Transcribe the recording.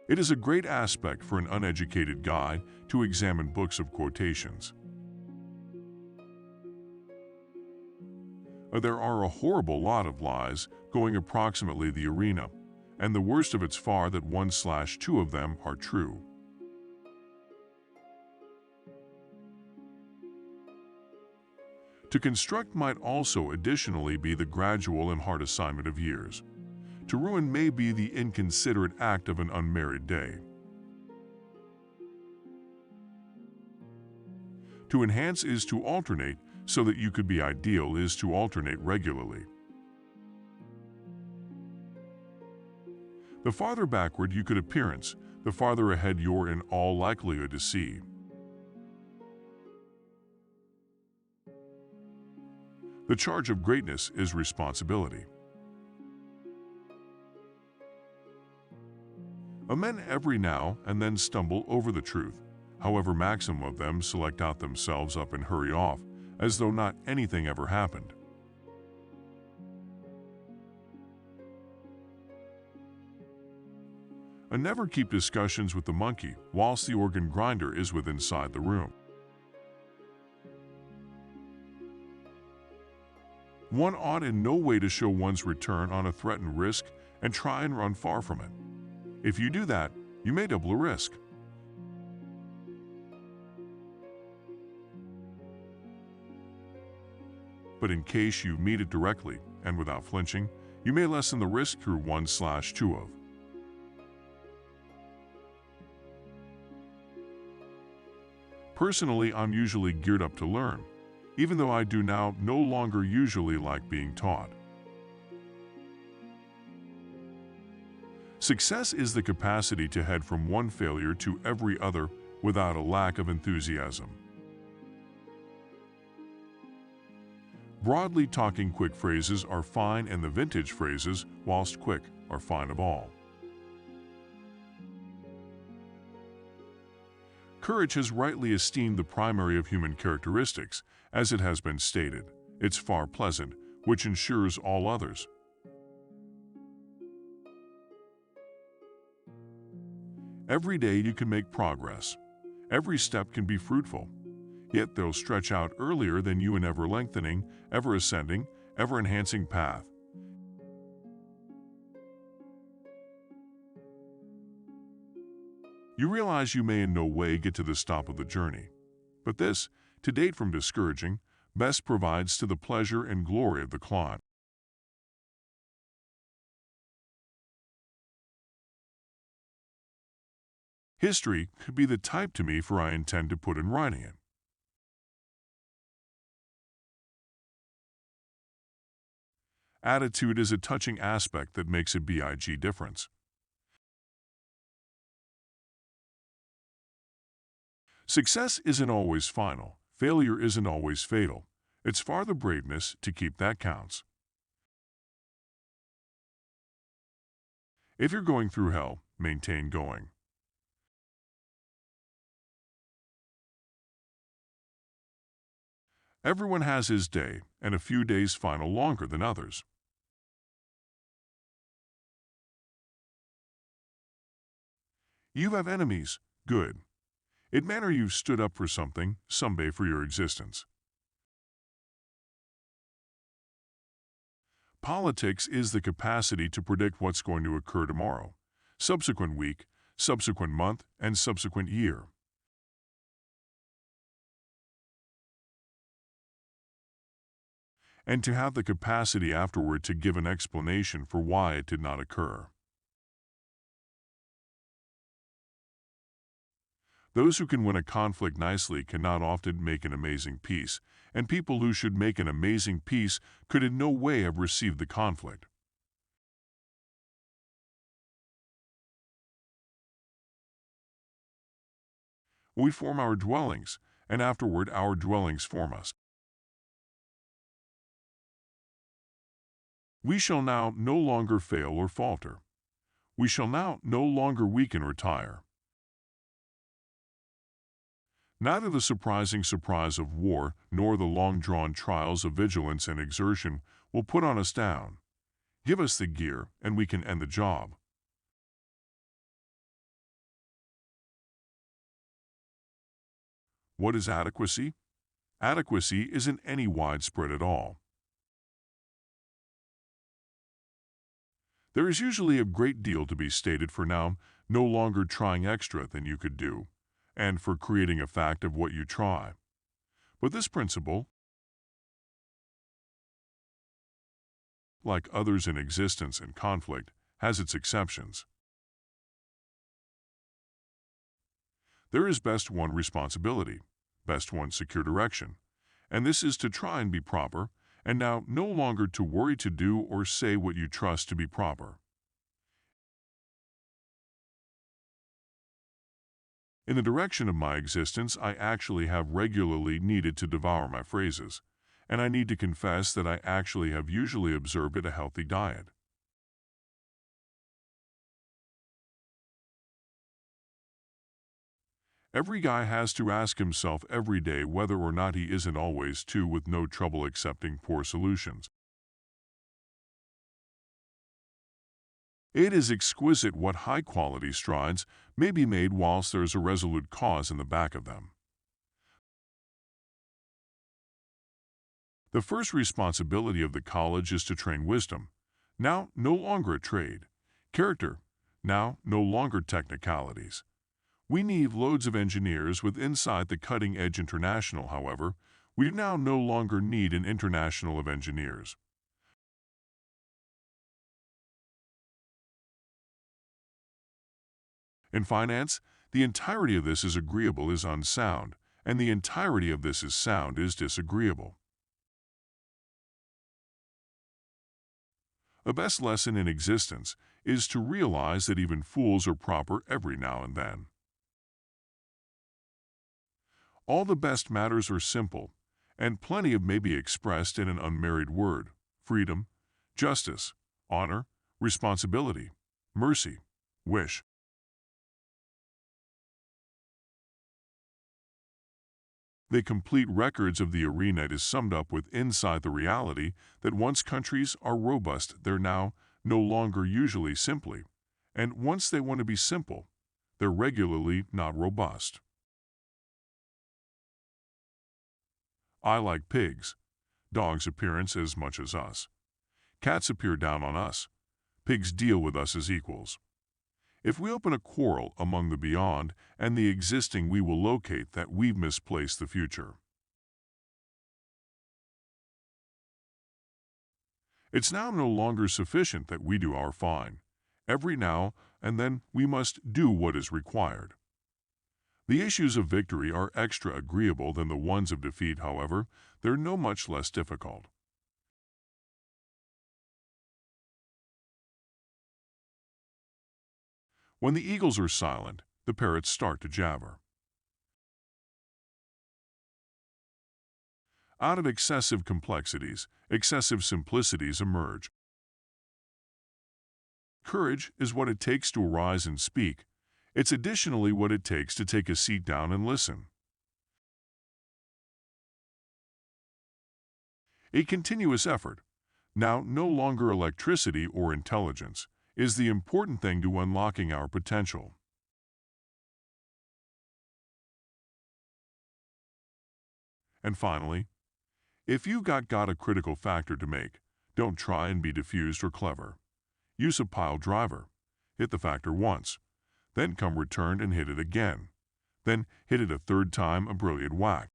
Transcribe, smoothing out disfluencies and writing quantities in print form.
It is a great aspect for an uneducated guide to examine books of quotations. There are a horrible lot of lies going approximately the arena, and the worst of it's far that 1/2 of them are true. To construct might also additionally be the gradual and hard assignment of years. To ruin may be the inconsiderate act of an unmarried day. To enhance is to alternate, so that you could be ideal is to alternate regularly. The farther backward you could appearance, the farther ahead you're in all likelihood to see. The charge of greatness is responsibility. Men every now and then stumble over the truth. However, maximum of them select out themselves up and hurry off, as though not anything ever happened. And never keep discussions with the monkey whilst the organ grinder is within inside the room. One ought in no way to show one's return on a threatened risk and try and run far from it. If you do that, you may double a risk. But in case you meet it directly and without flinching, you may lessen the risk through 1/2 of. Personally, I'm usually geared up to learn, even though I do now no longer usually like being taught. Success is the capacity to head from one failure to every other without a lack of enthusiasm. Broadly talking, quick phrases are fine, and the vintage phrases, whilst quick, are fine of all. Courage has rightly esteemed the primary of human characteristics, as it has been stated. It's far pleasant, which ensures all others. Every day you can make progress. Every step can be fruitful. Yet they'll stretch out earlier than you in ever-lengthening, ever-ascending, ever-enhancing path. You realize you may in no way get to the stop of the journey. But this, to date from discouraging, best provides to the pleasure and glory of the climb. History could be the type to me, for I intend to put in writing it. Attitude is a touching aspect that makes a big difference. Success isn't always final. Failure isn't always fatal. It's far the braveness to keep that counts. If you're going through hell, maintain going. Everyone has his day, and a few days final longer than others. You have enemies. Good. It matter you've stood up for something, someday for your existence. Politics is the capacity to predict what's going to occur tomorrow, subsequent week, subsequent month, and subsequent year. And to have the capacity afterward to give an explanation for why it did not occur. Those who can win a conflict nicely cannot often make an amazing peace, and people who should make an amazing peace could in no way have received the conflict. We form our dwellings, and afterward our dwellings form us. We shall now no longer fail or falter. We shall now no longer weaken or tire. Neither the surprising surprise of war nor the long-drawn trials of vigilance and exertion will put on us down. Give us the gear, and we can end the job. What is adequacy? Adequacy isn't any widespread at all. There is usually a great deal to be stated for now no longer trying extra than you could do, and for creating a fact of what you try. But this principle, like others in existence and conflict, has its exceptions. There is best one responsibility, best one secure direction, and this is to try and be proper, and now no longer to worry to do or say what you trust to be proper. In the direction of my existence, I actually have regularly needed to devour my phrases, and I need to confess that I actually have usually observed a healthy diet. Every guy has to ask himself every day whether or not he isn't always too with no trouble accepting poor solutions. It is exquisite what high-quality strides may be made whilst there is a resolute cause in the back of them. The first responsibility of the college is to train wisdom, now no longer a trade, character, now no longer technicalities. We need loads of engineers with inside the cutting-edge international, however. We now no longer need an international of engineers. In finance, the entirety of this is agreeable is unsound, and the entirety of this is sound is disagreeable. The best lesson in existence is to realize that even fools are proper every now and then. All the best matters are simple, and plenty of may be expressed in an unmarried word: freedom, justice, honor, responsibility, mercy, wish. The complete records of the arena is summed up with inside the reality that once countries are robust, they're now no longer usually simply, and once they want to be simple, they're regularly not robust. I like pigs. Dogs appearance as much as us. Cats appear down on us. Pigs deal with us as equals. If we open a quarrel among the beyond and the existing, we will locate that we've misplaced the future. It's now no longer sufficient that we do our fine. Every now and then we must do what is required. The issues of victory are extra agreeable than the ones of defeat, however. They're no much less difficult. When the eagles are silent, the parrots start to jabber. Out of excessive complexities, excessive simplicities emerge. Courage is what it takes to arise and speak. It's additionally what it takes to take a seat down and listen. A continuous effort, now no longer electricity or intelligence, is the important thing to unlocking our potential. And finally, if you got a critical factor to make, don't try and be diffused or clever. Use a pile driver. Hit the factor once, then come returned and hit it again. Then hit it a third time, a brilliant whack.